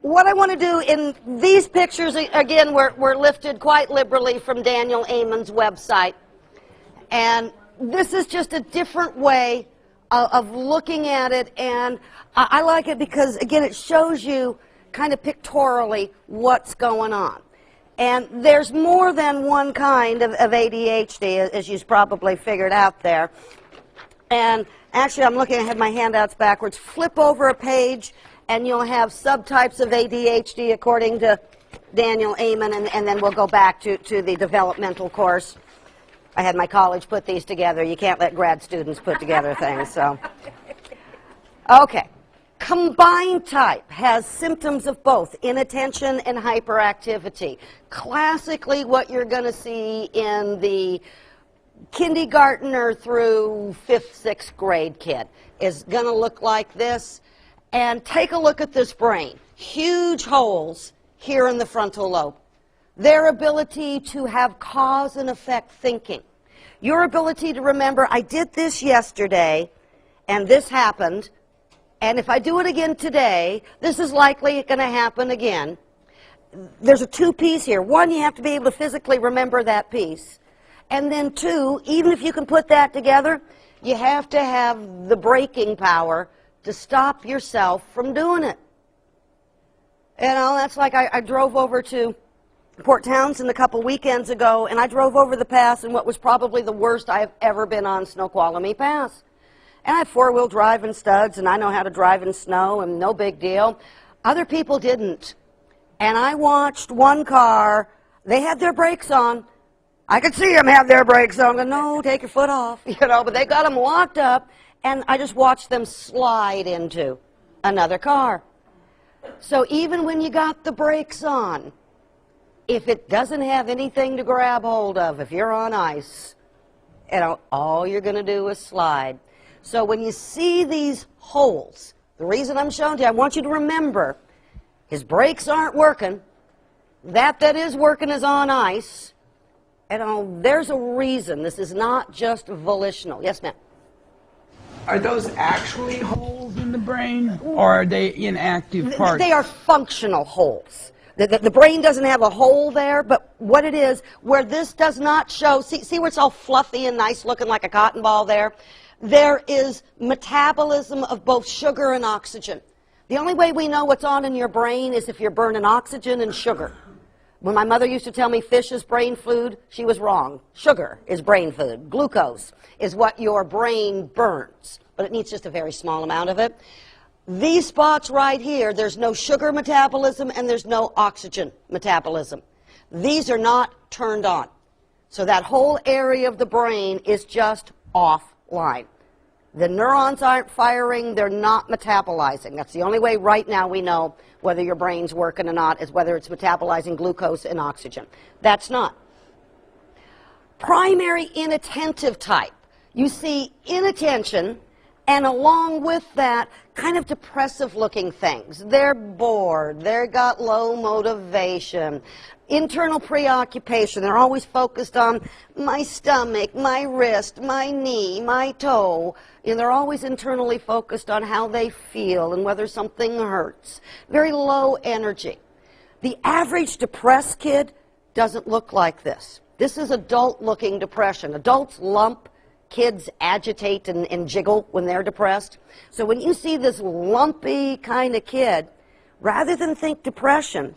what I want to do in these pictures, again, were lifted quite liberally from Daniel Amen's website. And this is just a different way of looking at it, and I like it because, again, it shows you kind of pictorially what's going on. And there's more than one kind of ADHD, as you've probably figured out there. And actually, I'm looking, I have my handouts backwards. Flip over a page, and you'll have subtypes of ADHD according to Daniel Amen, and then we'll go back to the developmental course. I had my college put these together. You can't let grad students put together things, so. Okay. Combined type has symptoms of both inattention and hyperactivity. Classically, what you're going to see in the kindergartner through 5th, 6th grade kid is going to look like this. And take a look at this brain. Huge holes here in the frontal lobe. Their ability to have cause and effect thinking. Your ability to remember, I did this yesterday, and this happened, and if I do it again today, this is likely going to happen again. There's a two-piece here. One, you have to be able to physically remember that piece. And then two, even if you can put that together, you have to have the braking power to stop yourself from doing it. You know, that's like I drove over to Port Townsend a couple weekends ago, and I drove over the pass in what was probably the worst I have ever been on, Snoqualmie Pass. And I have four-wheel drive and studs, and I know how to drive in snow, and no big deal. Other people didn't. And I watched one car, they had their brakes on. I could see them have their brakes on. I go, no, take your foot off, you know, but they got them locked up, and I just watched them slide into another car. So even when you got the brakes on, if it doesn't have anything to grab hold of, if you're on ice, you know, all you're going to do is slide. So when you see these holes, the reason I'm showing you, I want you to remember, his brakes aren't working. That is working is on ice. And there's a reason. This is not just volitional. Yes, ma'am? Are those actually holes in the brain, or are they inactive parts? They are functional holes. The brain doesn't have a hole there, but what it is, where this does not show, see where it's all fluffy and nice looking like a cotton ball there? There is metabolism of both sugar and oxygen. The only way we know what's on in your brain is if you're burning oxygen and sugar. When my mother used to tell me fish is brain food, she was wrong. Sugar is brain food. Glucose is what your brain burns, but it needs just a very small amount of it. These spots right here, there's no sugar metabolism and there's no oxygen metabolism. These are not turned on. So that whole area of the brain is just offline. The neurons aren't firing, they're not metabolizing. That's the only way right now we know whether your brain's working or not, is whether it's metabolizing glucose and oxygen. That's not. Primary inattentive type. You see inattention, and along with that, kind of depressive looking things. They're bored, they've got low motivation, internal preoccupation. They're always focused on my stomach, my wrist, my knee, my toe. And they're always internally focused on how they feel and whether something hurts. Very low energy. The average depressed kid doesn't look like this. This is adult-looking depression. Adults lump, kids agitate and jiggle when they're depressed. So when you see this lumpy kind of kid, rather than think depression,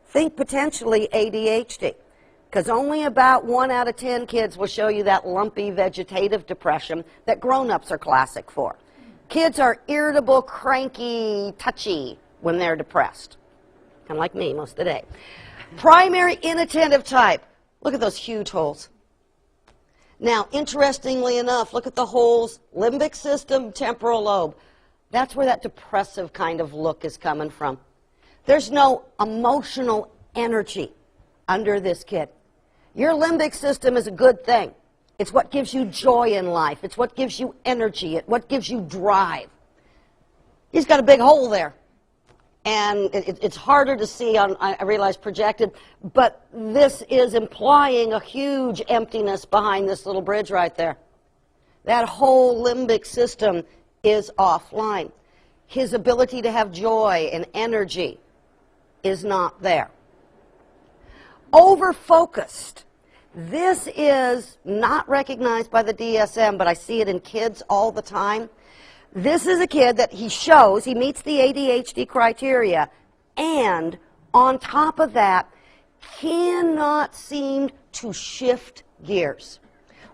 think potentially ADHD. Because only about 1 out of 10 kids will show you that lumpy vegetative depression that grown-ups are classic for. Kids are irritable, cranky, touchy when they're depressed. Kind of like me most of the day. Primary inattentive type. Look at those huge holes. Now, interestingly enough, look at the holes, limbic system, temporal lobe. That's where that depressive kind of look is coming from. There's no emotional energy under this kid. Your limbic system is a good thing. It's what gives you joy in life. It's what gives you energy. It's what gives you drive. He's got a big hole there. And it's harder to see on, I realize, projected, but this is implying a huge emptiness behind this little bridge right there. That whole limbic system is offline. His ability to have joy and energy is not there. Over-focused. This is not recognized by the DSM, but I see it in kids all the time. This is a kid that he meets the ADHD criteria, and on top of that, cannot seem to shift gears.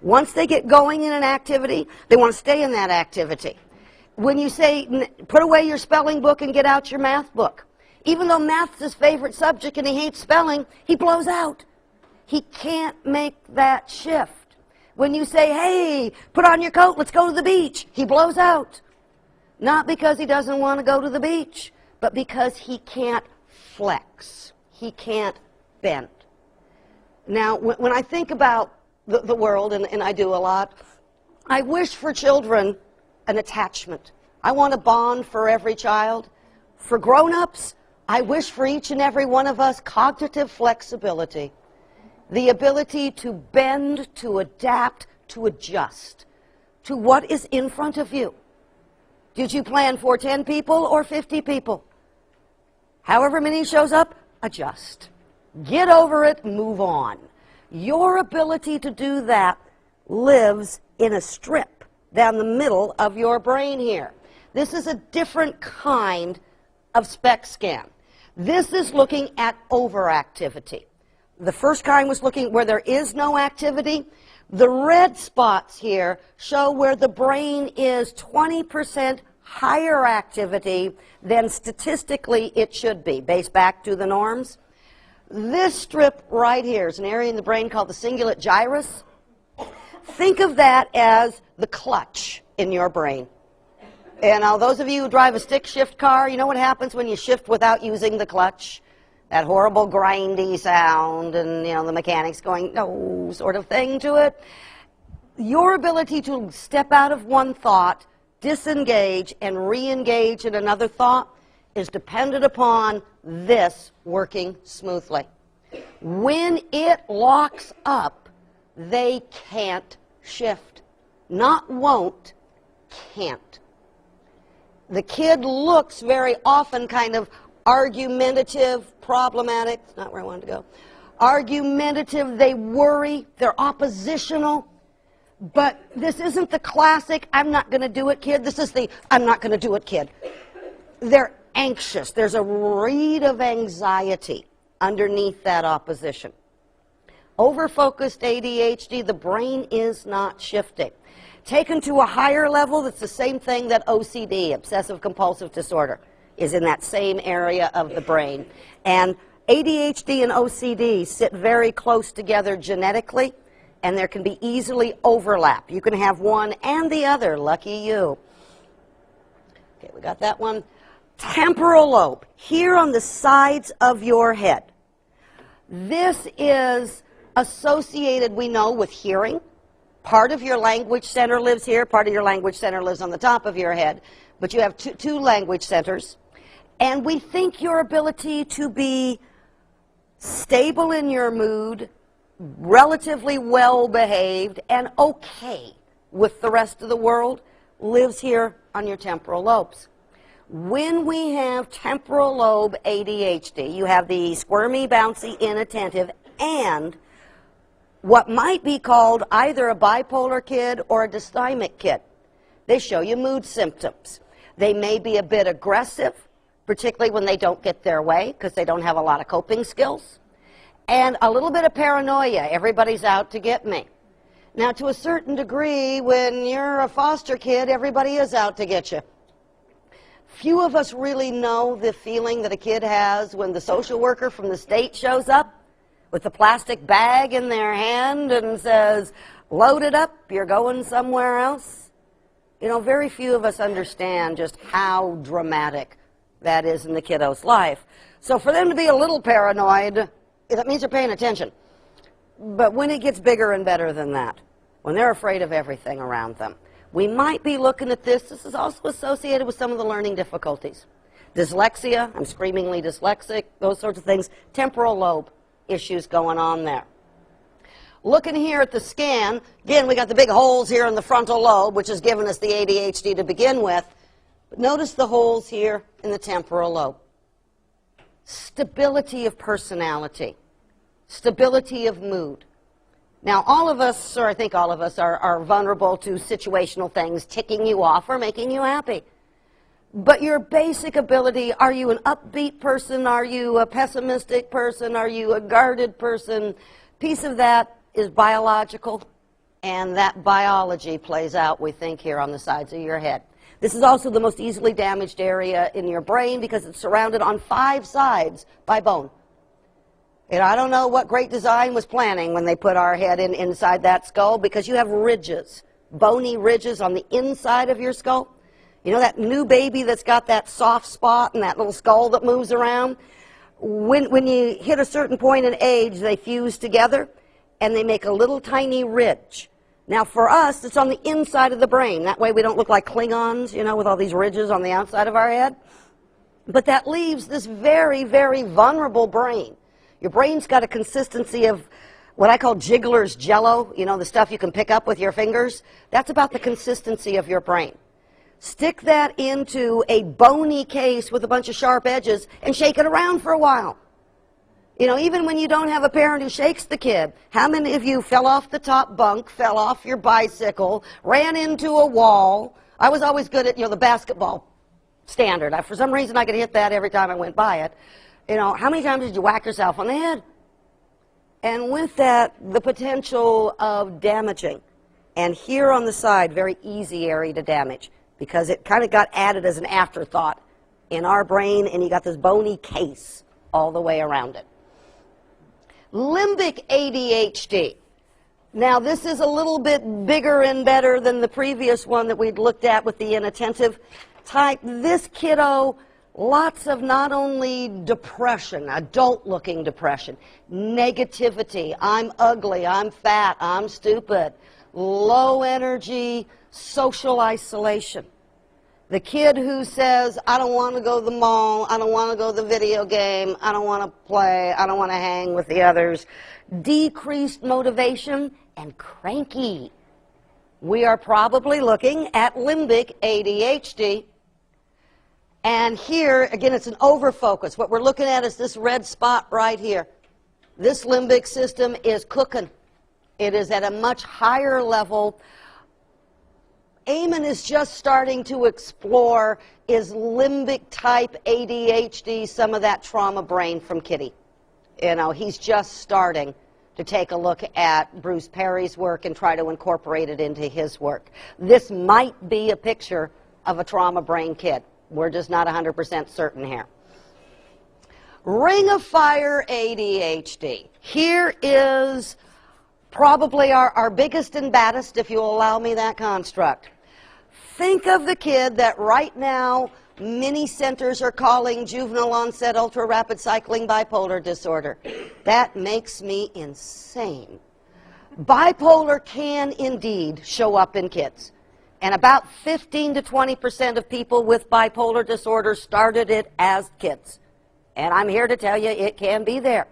Once they get going in an activity, they want to stay in that activity. When you say, put away your spelling book and get out your math book, even though math's his favorite subject and he hates spelling, he blows out. He can't make that shift. When you say, hey, put on your coat, let's go to the beach, he blows out. Not because he doesn't want to go to the beach, but because he can't flex. He can't bend. Now, when I think about the world, and I do a lot, I wish for children an attachment. I want a bond for every child. For grown-ups, I wish for each and every one of us cognitive flexibility, the ability to bend, to adapt, to adjust to what is in front of you. Did you plan for 10 people or 50 people? However many shows up, adjust. Get over it, move on. Your ability to do that lives in a strip down the middle of your brain here. This is a different kind of SPECT scan. This is looking at overactivity. The first kind was looking where there is no activity. The red spots here show where the brain is 20% higher activity than statistically it should be, based back to the norms. This strip right here is an area in the brain called the cingulate gyrus. Think of that as the clutch in your brain. And now those of you who drive a stick shift car, you know what happens when you shift without using the clutch? That horrible grindy sound and, the mechanics going, no, sort of thing to it. Your ability to step out of one thought, disengage, and re-engage in another thought is dependent upon this working smoothly. When it locks up, they can't shift. Not won't, can't. The kid looks very often kind of argumentative, problematic, it's not where I wanted to go. Argumentative, they worry, they're oppositional. But this isn't the classic, I'm not going to do it kid. This is the, I'm not going to do it kid. They're anxious. There's a read of anxiety underneath that opposition. Over-focused ADHD, the brain is not shifting. Taken to a higher level, it's the same thing that OCD, obsessive-compulsive disorder, is in that same area of the brain. And ADHD and OCD sit very close together genetically, and there can be easily overlap. You can have one and the other. Lucky you. Okay, we got that one. Temporal lobe, here on the sides of your head. This is associated, we know, with hearing. Part of your language center lives here. Part of your language center lives on the top of your head. But you have two language centers. And we think your ability to be stable in your mood, relatively well-behaved, and okay with the rest of the world lives here on your temporal lobes. When we have temporal lobe ADHD, you have the squirmy, bouncy, inattentive, and what might be called either a bipolar kid or a dysthymic kid. They show you mood symptoms. They may be a bit aggressive, particularly when they don't get their way because they don't have a lot of coping skills. And a little bit of paranoia. Everybody's out to get me. Now, to a certain degree, when you're a foster kid, everybody is out to get you. Few of us really know the feeling that a kid has when the social worker from the state shows up with the plastic bag in their hand and says, load it up, you're going somewhere else. Very few of us understand just how dramatic that is in the kiddo's life. So for them to be a little paranoid, that means they're paying attention. But when it gets bigger and better than that, when they're afraid of everything around them, we might be looking at this. This is also associated with some of the learning difficulties. Dyslexia, I'm screamingly dyslexic, those sorts of things. Temporal lobe issues going on there. Looking here at the scan, again, we got the big holes here in the frontal lobe, which has given us the ADHD to begin with. But notice the holes here in the temporal lobe. stability of personality, stability of mood. Now, all of us, or I think all of us, are vulnerable to situational things ticking you off or making you happy. But your basic ability, are you an upbeat person? Are you a pessimistic person? Are you a guarded person? Piece of that is biological, and that biology plays out, we think, here on the sides of your head. This is also the most easily damaged area in your brain because it's surrounded on 5 sides by bone. And I don't know what great design was planning when they put our head inside that skull, because you have ridges, bony ridges on the inside of your skull. You know that new baby that's got that soft spot and that little skull that moves around? When you hit a certain point in age, they fuse together and they make a little tiny ridge. Now for us, it's on the inside of the brain. That way we don't look like Klingons, you know, with all these ridges on the outside of our head. But that leaves this very, very vulnerable brain. Your brain's got a consistency of what I call Jiggler's Jello, you know, the stuff you can pick up with your fingers. That's about the consistency of your brain. Stick that into a bony case with a bunch of sharp edges and shake it around for a while. You know, even when you don't have a parent who shakes the kid, how many of you fell off the top bunk, fell off your bicycle, ran into a wall? I was always good at, you know, the basketball standard. For some reason, I could hit that every time I went by it. You know, how many times did you whack yourself on the head? And with that, the potential of damaging. And here on the side, very easy area to damage, because it kind of got added as an afterthought in our brain, and you got this bony case all the way around it. Limbic ADHD. Now, this is a little bit bigger and better than the previous one that we'd looked at with the inattentive type. This kiddo, lots of not only depression, adult-looking depression, negativity, I'm ugly, I'm fat, I'm stupid, low energy, social isolation. The kid who says, I don't want to go to the mall, I don't want to go to the video game, I don't want to play, I don't want to hang with the others. Decreased motivation and cranky. We are probably looking at limbic ADHD. And here, again, it's an overfocus. What we're looking at is this red spot right here. This limbic system is cooking. It is at a much higher level. Eamon is just starting to explore, is limbic type ADHD some of that trauma brain from Kitty? You know, he's just starting to take a look at Bruce Perry's work and try to incorporate it into his work. This might be a picture of a trauma brain kid. We're just not 100% certain here. Ring of Fire ADHD. Here is probably our biggest and baddest, if you'll allow me that construct. Think of the kid that right now many centers are calling juvenile onset ultra rapid cycling bipolar disorder. That makes me insane. Bipolar can indeed show up in kids. And about 15 to 20% of people with bipolar disorder started it as kids. And I'm here to tell you it can be there.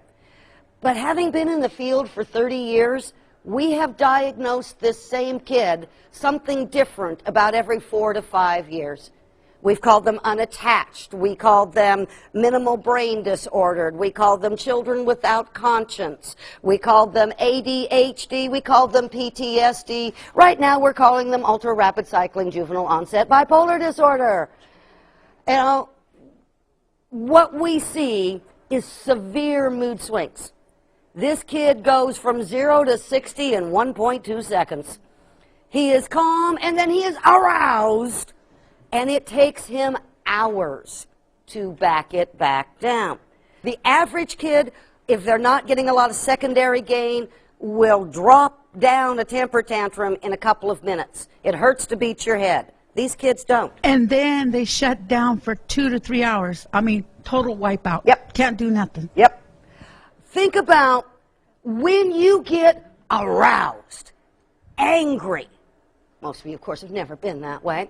But having been in the field for 30 years, we have diagnosed this same kid something different about every 4 to 5 years. We've called them unattached. We called them minimal brain disordered. We called them children without conscience. We called them ADHD. We called them PTSD. Right now we're calling them ultra-rapid cycling juvenile onset bipolar disorder. You know, what we see is severe mood swings. This kid goes from 0 to 60 in 1.2 seconds. He is calm and then he is aroused. And it takes him hours to back it back down. The average kid, if they're not getting a lot of secondary gain, will drop down a temper tantrum in a couple of minutes. It hurts to beat your head. These kids don't. And then they shut down for 2 to 3 hours. I mean, total wipeout. Yep. Can't do nothing. Yep. Think about when you get aroused, angry. Most of you, of course, have never been that way.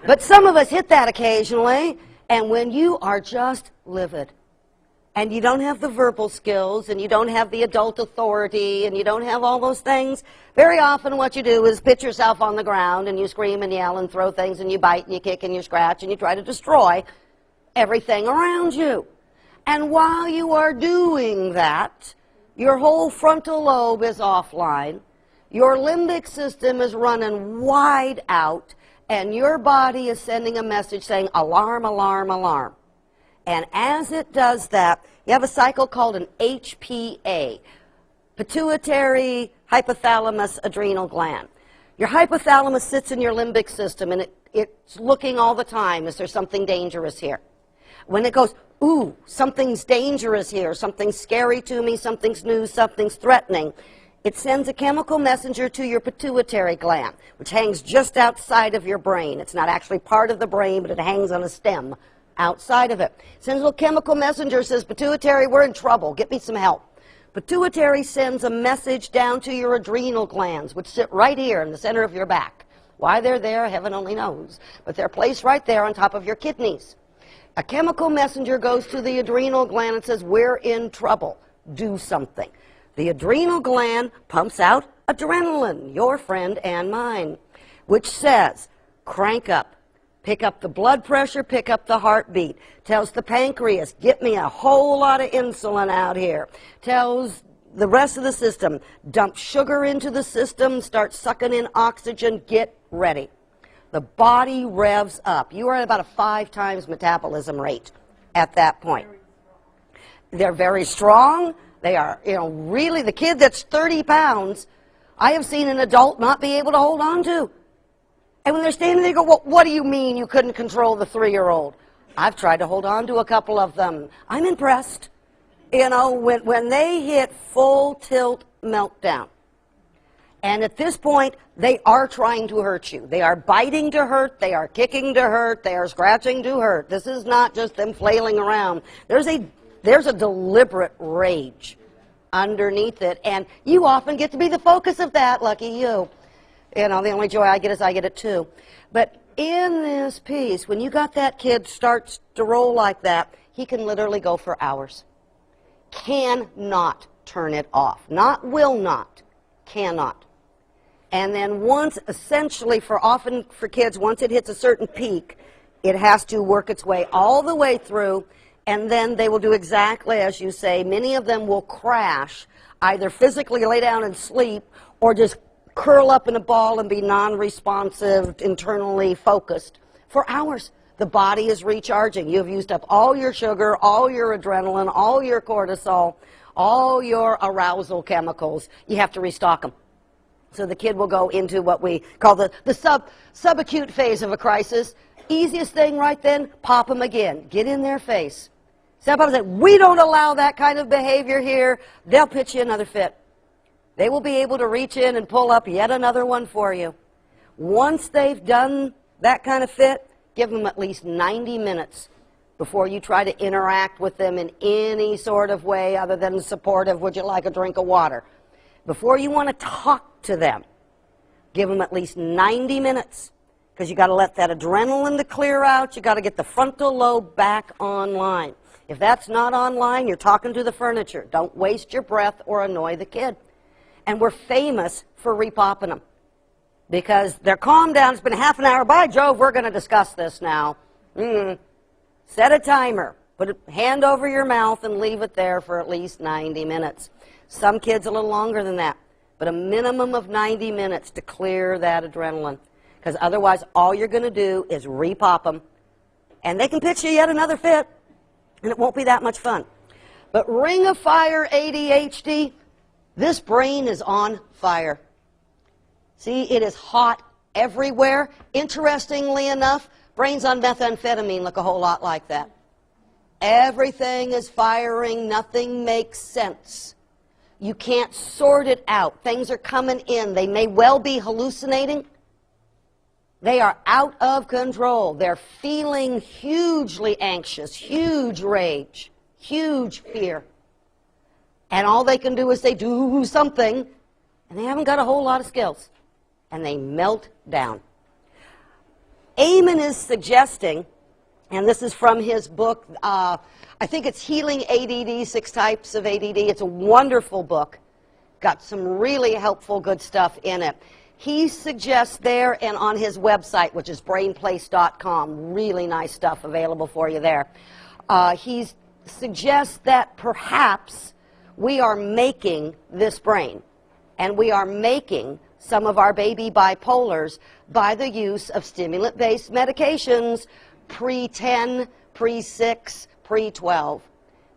But some of us hit that occasionally. And when you are just livid, and you don't have the verbal skills, and you don't have the adult authority, and you don't have all those things, very often what you do is pitch yourself on the ground, and you scream and yell and throw things, and you bite, and you kick, and you scratch, and you try to destroy everything around you. And while you are doing that, your whole frontal lobe is offline, your limbic system is running wide out, and your body is sending a message saying, alarm, alarm, alarm. And as it does that, you have a cycle called an HPA, pituitary hypothalamus adrenal gland. Your hypothalamus sits in your limbic system, and it's looking all the time, is there something dangerous here? When it goes, ooh, something's dangerous here, something's scary to me, something's new, something's threatening, it sends a chemical messenger to your pituitary gland, which hangs just outside of your brain. It's not actually part of the brain, but it hangs on a stem outside of it. It sends a little chemical messenger, says, pituitary, we're in trouble, get me some help. Pituitary sends a message down to your adrenal glands, which sit right here in the center of your back. Why they're there, heaven only knows, but they're placed right there on top of your kidneys. A chemical messenger goes to the adrenal gland and says, we're in trouble, do something. The adrenal gland pumps out adrenaline, your friend and mine, which says, crank up, pick up the blood pressure, pick up the heartbeat. Tells the pancreas, get me a whole lot of insulin out here. Tells the rest of the system, dump sugar into the system, start sucking in oxygen, get ready. The body revs up. You are at about a 5 times metabolism rate at that point. They're very strong. They are, really, the kid that's 30 pounds, I have seen an adult not be able to hold on to. And when they're standing there, they go, well, what do you mean you couldn't control the 3-year-old? I've tried to hold on to a couple of them. I'm impressed. When they hit full tilt meltdown, and at this point, they are trying to hurt you. They are biting to hurt. They are kicking to hurt. They are scratching to hurt. This is not just them flailing around. There's a deliberate rage underneath it, and you often get to be the focus of that, lucky you. The only joy I get is I get it too. But in this piece, when you got that kid starts to roll like that, he can literally go for hours. Cannot turn it off. Not will not. Cannot. And then once, essentially, for kids, once it hits a certain peak, it has to work its way all the way through, and then they will do exactly as you say. Many of them will crash, either physically lay down and sleep, or just curl up in a ball and be non-responsive, internally focused for hours. The body is recharging. You've used up all your sugar, all your adrenaline, all your cortisol, all your arousal chemicals. You have to restock them. So the kid will go into what we call the subacute phase of a crisis. Easiest thing right then, pop them again. Get in their face. Step up and say, we don't allow that kind of behavior here. They'll pitch you another fit. They will be able to reach in and pull up yet another one for you. Once they've done that kind of fit, give them at least 90 minutes before you try to interact with them in any sort of way other than supportive, would you like a drink of water? Before you want to talk to them, give them at least 90 minutes, because you got to let that adrenaline to clear out. You got to get the frontal lobe back online. If that's not online, you're talking to the furniture. Don't waste your breath or annoy the kid. And we're famous for repopping them, because they're calmed down. It's been half an hour. By Jove, we're going to discuss this now. Set a timer. Put a hand over your mouth and leave it there for at least 90 minutes. Some kids a little longer than that, but a minimum of 90 minutes to clear that adrenaline, because otherwise all you're going to do is repop them, and they can pitch you yet another fit, and it won't be that much fun. But Ring of Fire ADHD, this brain is on fire. See, it is hot everywhere. Interestingly enough, brains on methamphetamine look a whole lot like that. Everything is firing. Nothing makes sense. You can't sort it out. Things are coming in. They may well be hallucinating. They are out of control. They're feeling hugely anxious, huge rage, huge fear. And all they can do is say, do something, and they haven't got a whole lot of skills. And they melt down. Amen is suggesting, and this is from his book, I think it's Healing ADD, 6 Types of ADD. It's a wonderful book. Got some really helpful, good stuff in it. He suggests there and on his website, which is brainplace.com, really nice stuff available for you there. He's suggests that perhaps we are making this brain, and we are making some of our baby bipolars by the use of stimulant-based medications pre-10, pre-6, pre-12.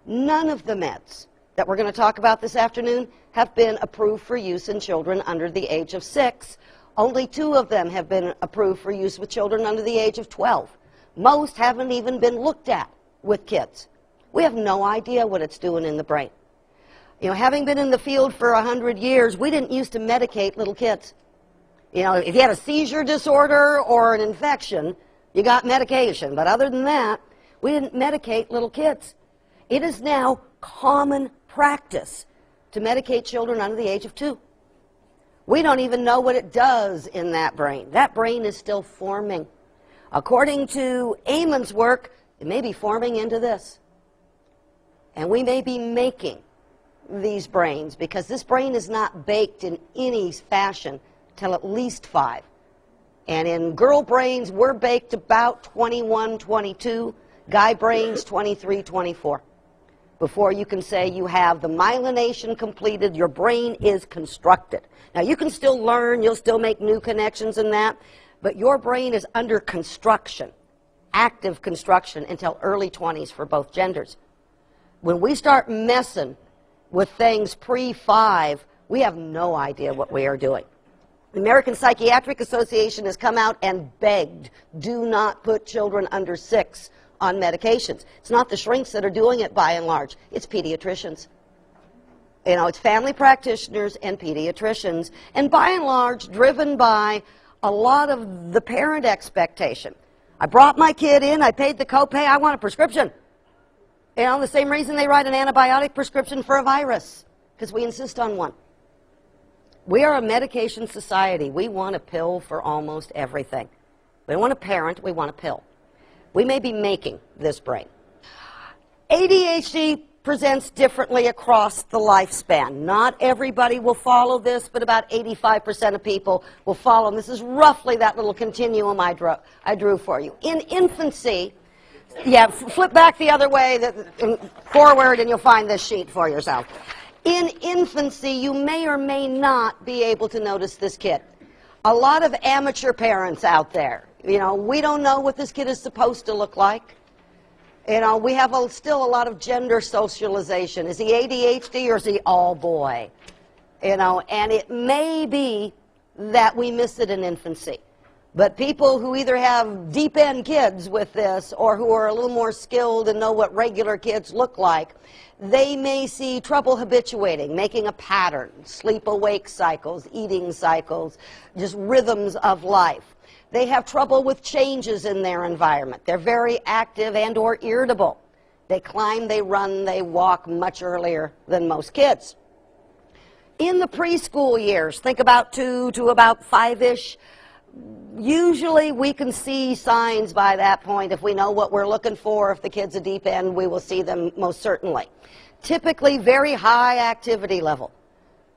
None of the meds that we're going to talk about this afternoon have been approved for use in children under the age of 6. Only 2 of them have been approved for use with children under the age of 12. Most haven't even been looked at with kids. We have no idea what it's doing in the brain. You know, having been in the field for 100 years, we didn't used to medicate little kids. You know, if you had a seizure disorder or an infection, you got medication. But other than that, we didn't medicate little kids. It is now common practice to medicate children under the age of 2. We don't even know what it does in that brain. That brain is still forming. According to Amen's work, it may be forming into this. And we may be making these brains, because this brain is not baked in any fashion till at least 5. And in girl brains, we're baked about 21, 22. Guy brains, 23, 24. Before you can say you have the myelination completed, your brain is constructed. Now, you can still learn, you'll still make new connections in that, but your brain is under construction, active construction, until early 20s for both genders. When we start messing with things pre-5, we have no idea what we are doing. The American Psychiatric Association has come out and begged, do not put children under 6 on medications. It's not the shrinks that are doing it by and large. It's pediatricians. You know, it's family practitioners and pediatricians, and by and large driven by a lot of the parent expectation. I brought my kid in, I paid the copay, I want a prescription. You know, the same reason they write an antibiotic prescription for a virus, because we insist on one. We are a medication society. We want a pill for almost everything. We don't want a parent, we want a pill. We may be making this brain. ADHD presents differently across the lifespan. Not everybody will follow this, but about 85% of people will follow. And this is roughly that little continuum I drew for you. In infancy, yeah, flip back the other way, forward, and you'll find this sheet for yourself. In infancy, you may or may not be able to notice this kid. A lot of amateur parents out there, you know, we don't know what this kid is supposed to look like. You know, we have still a lot of gender socialization. Is he ADHD or is he all boy? You know, and it may be that we miss it in infancy. But people who either have deep-end kids with this or who are a little more skilled and know what regular kids look like, they may see trouble habituating, making a pattern, sleep-awake cycles, eating cycles, just rhythms of life. They have trouble with changes in their environment. They're very active and or irritable. They climb, they run, they walk much earlier than most kids. In the preschool years, think about 2 to about 5-ish, usually we can see signs by that point. If we know what we're looking for, if the kid's a deep end, we will see them most certainly. Typically very high activity level.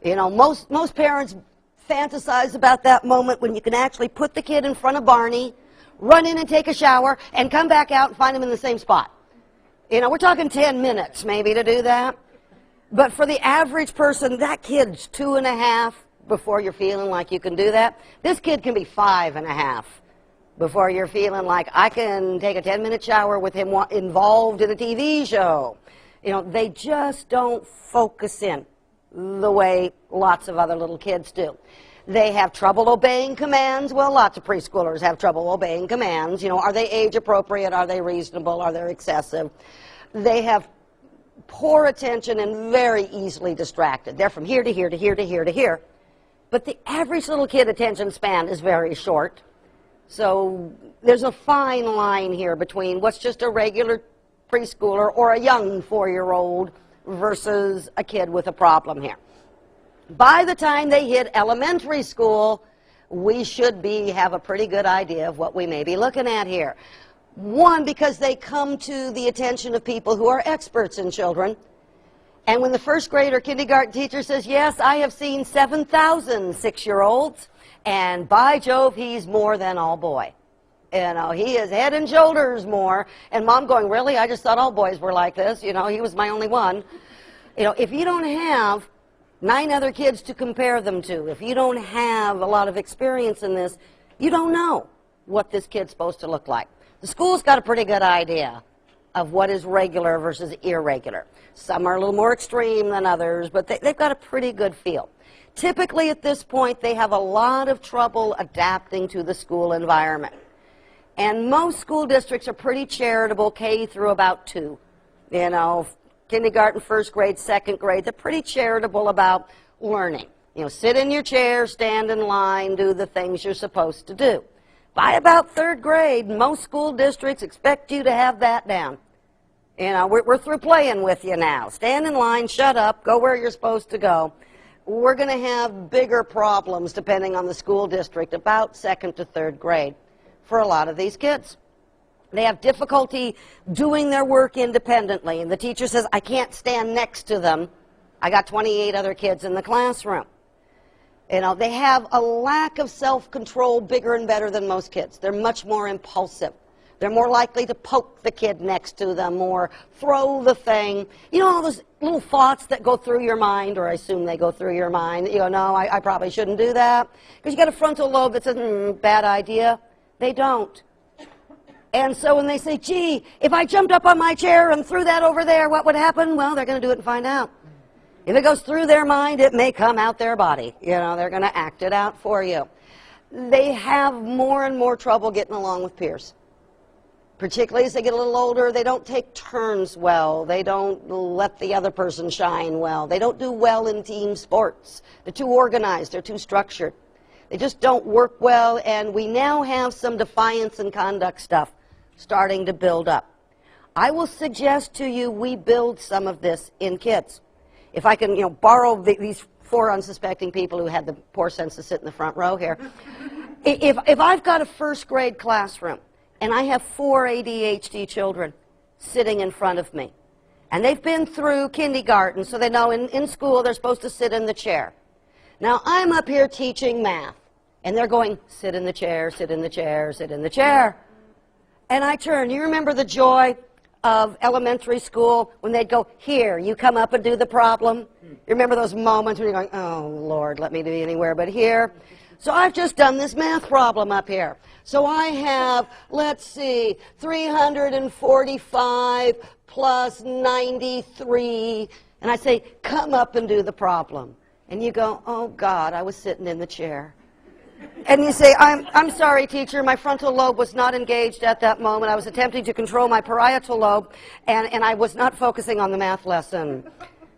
You know, most parents fantasize about that moment when you can actually put the kid in front of Barney, run in and take a shower, and come back out and find him in the same spot. You know, we're talking 10 minutes maybe to do that. But for the average person, that kid's 2.5 before you're feeling like you can do that. This kid can be 5.5 before you're feeling like I can take a 10-minute shower with him involved in a TV show. You know, they just don't focus in the way lots of other little kids do. They have trouble obeying commands. Well, lots of preschoolers have trouble obeying commands. You know, are they age appropriate? Are they reasonable? Are they excessive? They have poor attention and very easily distracted. They're from here to here to here to here to here. But the average little kid attention span is very short. So there's a fine line here between what's just a regular preschooler or a young 4-year-old versus a kid with a problem here. By the time they hit elementary school, we should have a pretty good idea of what we may be looking at here. One, because they come to the attention of people who are experts in children. And when the first grade or kindergarten teacher says, yes, I have seen 7,000 6-year-olds, and by Jove, he's more than all boy. You know, he is head and shoulders more. And Mom going, really? I just thought all boys were like this. You know, he was my only one. You know, if you don't have 9 other kids to compare them to, if you don't have a lot of experience in this, you don't know what this kid's supposed to look like. The school's got a pretty good idea of what is regular versus irregular. Some are a little more extreme than others, but they've got a pretty good feel. Typically at this point, they have a lot of trouble adapting to the school environment. And most school districts are pretty charitable, K through about 2. You know, kindergarten, first grade, second grade, they're pretty charitable about learning. You know, sit in your chair, stand in line, do the things you're supposed to do. By about 3rd grade, most school districts expect you to have that down. You know, we're through playing with you now. Stand in line, shut up, go where you're supposed to go. We're going to have bigger problems, depending on the school district, about 2nd to 3rd grade for a lot of these kids. They have difficulty doing their work independently, and the teacher says, I can't stand next to them. I got 28 other kids in the classroom. You know, they have a lack of self-control bigger and better than most kids. They're much more impulsive. They're more likely to poke the kid next to them or throw the thing. You know, all those little thoughts that go through your mind, or I assume they go through your mind. You go, no, I probably shouldn't do that. Because you got a frontal lobe that says, bad idea. They don't. And so when they say, gee, if I jumped up on my chair and threw that over there, what would happen? Well, they're going to do it and find out. If it goes through their mind, it may come out their body. You know, they're going to act it out for you. They have more and more trouble getting along with peers. Particularly as they get a little older, they don't take turns well. They don't let the other person shine well. They don't do well in team sports. They're too organized. They're too structured. They just don't work well, and we now have some defiance and conduct stuff starting to build up. I will suggest to you we build some of this in kids. If I can, you know, borrow these 4 unsuspecting people who had the poor sense to sit in the front row here. If I've got a 1st grade classroom and I have 4 ADHD children sitting in front of me, and they've been through kindergarten, so they know in school they're supposed to sit in the chair. Now I'm up here teaching math, and they're going, sit in the chair, sit in the chair, sit in the chair. And I turn, you remember the joy of elementary school when they'd go, here, you come up and do the problem? You remember those moments when you're going, oh, Lord, let me be anywhere but here? So I've just done this math problem up here. So I have, let's see, 345 plus 93. And I say, come up and do the problem. And you go, oh, God, I was sitting in the chair. And you say, I'm sorry, teacher, my frontal lobe was not engaged at that moment. I was attempting to control my parietal lobe, and I was not focusing on the math lesson.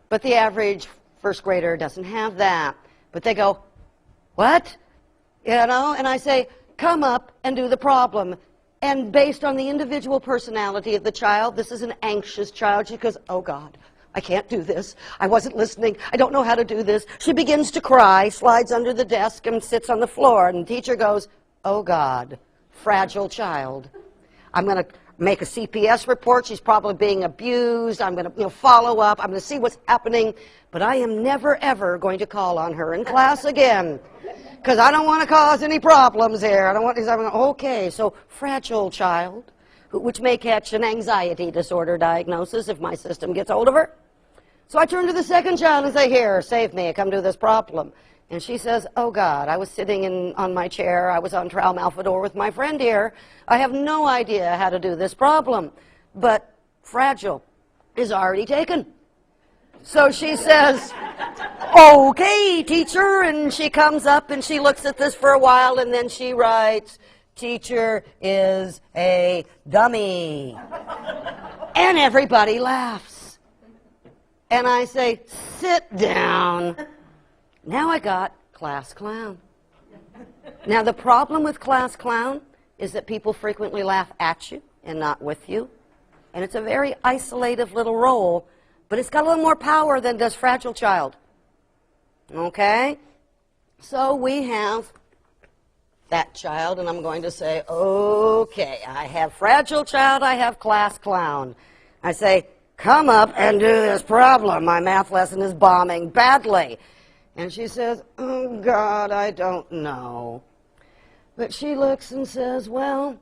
But the average 1st grader doesn't have that. But they go, what? You know, and I say, come up and do the problem. And based on the individual personality of the child, this is an anxious child. She goes, oh, God, I can't do this. I wasn't listening. I don't know how to do this. She begins to cry, slides under the desk, and sits on the floor. And the teacher goes, oh, God, fragile child. I'm going to make a CPS report. She's probably being abused. I'm going to follow up. I'm going to see what's happening. But I am never, ever going to call on her in class again because I don't want to cause any problems here. I don't want. Okay, so fragile child, which may catch an anxiety disorder diagnosis if my system gets hold of her. So I turn to the 2nd child and say, here, save me, come do this problem. And she says, oh, God, I was sitting on my chair. I was on Trial Malfador with my friend here. I have no idea how to do this problem. But fragile is already taken. So she says, okay, teacher. And she comes up and she looks at this for a while, and then she writes, teacher is a dummy. And everybody laughs. And I say, sit down. Now I got class clown. Now the problem with class clown is that people frequently laugh at you and not with you. And it's a very isolative little role, but it's got a little more power than does fragile child. Okay? So we have that child, and I'm going to say, okay, I have fragile child, I have class clown. I say, come up and do this problem. My math lesson is bombing badly. And she says, oh, God, I don't know. But she looks and says, well,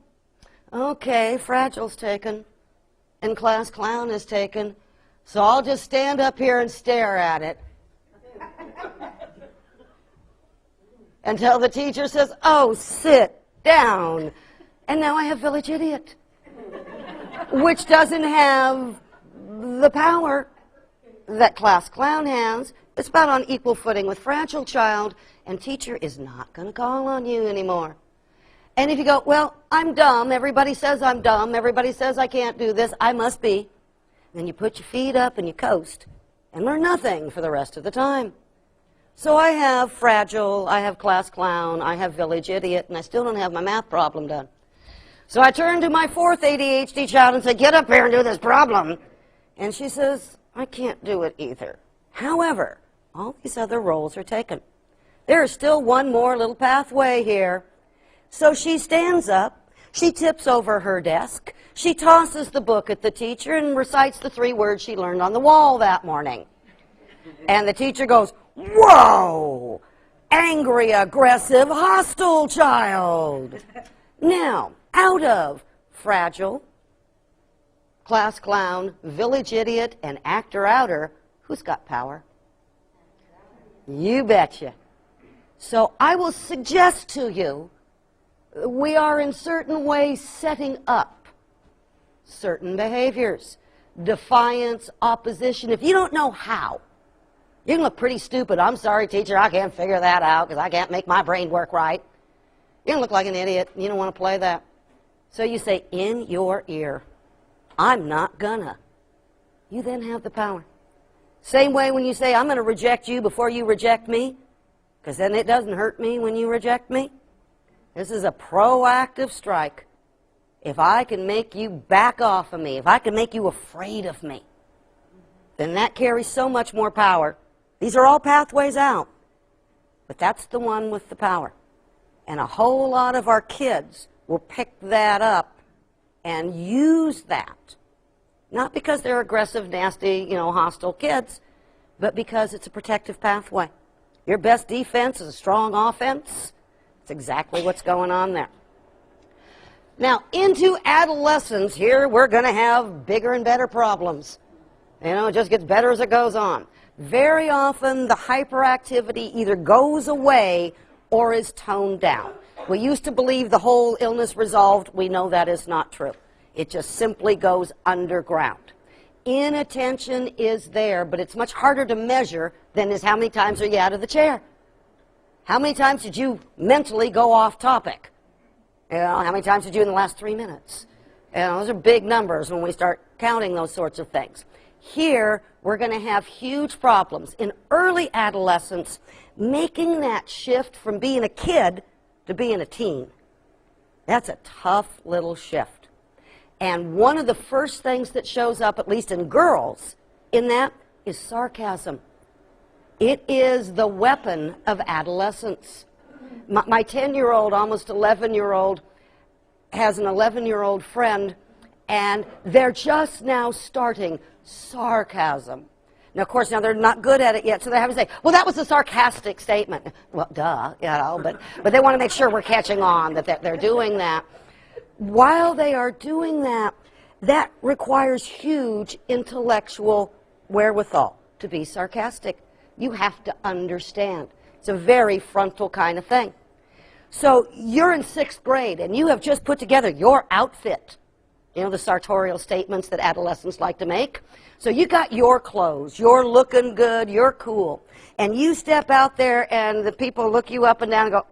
Okay, Fragile's taken, and Class Clown is taken, so I'll just stand up here and stare at it until the teacher says, oh, sit down. And now I have Village Idiot, which doesn't have the power that Class Clown has. It's about on equal footing with Fragile Child, and teacher is not going to call on you anymore. And if you go, well, I'm dumb, everybody says I'm dumb, everybody says I can't do this, I must be, then you put your feet up and you coast and learn nothing for the rest of the time. So I have Fragile, I have Class Clown, I have Village Idiot, and I still don't have my math problem done. So I turn to my fourth ADHD child and say, get up here and do this problem. And she says, I can't do it either. However, all these other roles are taken. There is still one more little pathway here. So she stands up, she tips over her desk, she tosses the book at the teacher and recites the 3 words she learned on the wall that morning. And the teacher goes, whoa, angry, aggressive, hostile child. Now, out of Fragile, Class Clown, Village Idiot, and Actor Outer, who's got power? You betcha. So I will suggest to you, we are in certain ways setting up certain behaviors. Defiance, opposition. If you don't know how, you can look pretty stupid. I'm sorry, teacher, I can't figure that out because I can't make my brain work right. You can look like an idiot. You don't want to play that. So you say, in your ear, I'm not gonna. You then have the power. Same way when you say, I'm going to reject you before you reject me, because then it doesn't hurt me when you reject me. This is a proactive strike. If I can make you back off of me, if I can make you afraid of me, then that carries so much more power. These are all pathways out, but that's the one with the power. And a whole lot of our kids will pick that up and use that. Not because they're aggressive, nasty, hostile kids, but because it's a protective pathway. Your best defense is a strong offense. That's exactly what's going on there. Now, into adolescence, here we're going to have bigger and better problems. It just gets better as it goes on. Very often, the hyperactivity either goes away or is toned down. We used to believe the whole illness resolved. We know that is not true. It just simply goes underground. Inattention is there, but it's much harder to measure than is how many times are you out of the chair. How many times did you mentally go off topic? How many times did you in the last 3 minutes? Those are big numbers when we start counting those sorts of things. Here, we're going to have huge problems in early adolescence, making that shift from being a kid to being a teen. That's a tough little shift. And one of the first things that shows up, at least in girls, in that is sarcasm. It is the weapon of adolescence. My 10-year-old, almost 11-year-old, has an 11-year-old friend, and they're just now starting sarcasm. Now, of course, they're not good at it yet, so they have to say, well, that was a sarcastic statement. Well, duh, but they want to make sure we're catching on that they're doing that. While they are doing that, that requires huge intellectual wherewithal to be sarcastic. You have to understand. It's a very frontal kind of thing. So you're in 6th grade, and you have just put together your outfit. The sartorial statements that adolescents like to make. So you got your clothes, you're looking good, you're cool. And you step out there, and the people look you up and down and go,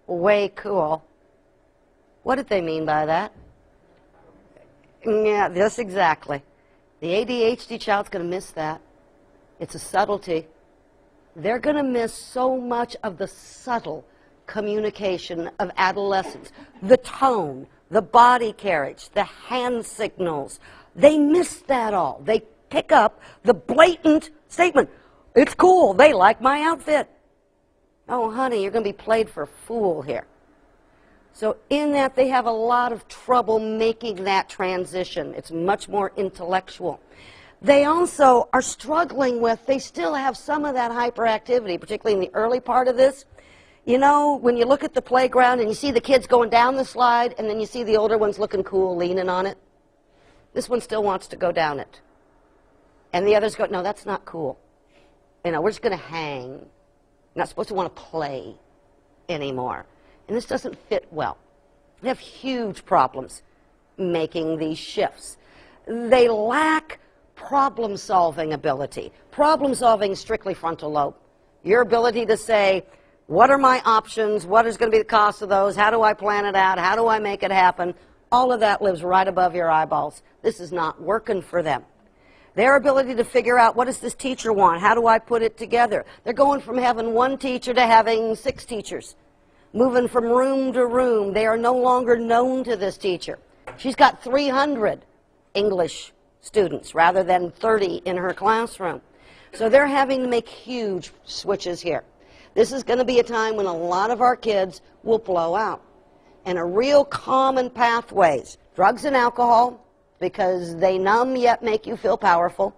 way cool. What did they mean by that? Yeah, this exactly. The ADHD child's going to miss that. It's a subtlety. They're going to miss so much of the subtle communication of adolescence. The tone, the body carriage, the hand signals. They miss that all. They pick up the blatant statement. It's cool. They like my outfit. Oh, honey, you're going to be played for a fool here. So in that, they have a lot of trouble making that transition. It's much more intellectual. They also are struggling with, they still have some of that hyperactivity, particularly in the early part of this. You know, when you look at the playground and you see the kids going down the slide and then you see the older ones looking cool, leaning on it, this one still wants to go down it. And the others go, no, that's not cool. You know, we're just going to hang. You're not supposed to want to play anymore. And this doesn't fit well. They have huge problems making these shifts. They lack problem-solving ability. Problem-solving is strictly frontal lobe. Your ability to say, what are my options? What is going to be the cost of those? How do I plan it out? How do I make it happen? All of that lives right above your eyeballs. This is not working for them. Their ability to figure out, what does this teacher want? How do I put it together? They're going from having one teacher to having 6 teachers. Moving from room to room. They are no longer known to this teacher. She's got 300 English students rather than 30 in her classroom. So they're having to make huge switches here. This is going to be a time when a lot of our kids will blow out. And a real common pathways, drugs and alcohol, because they numb yet make you feel powerful,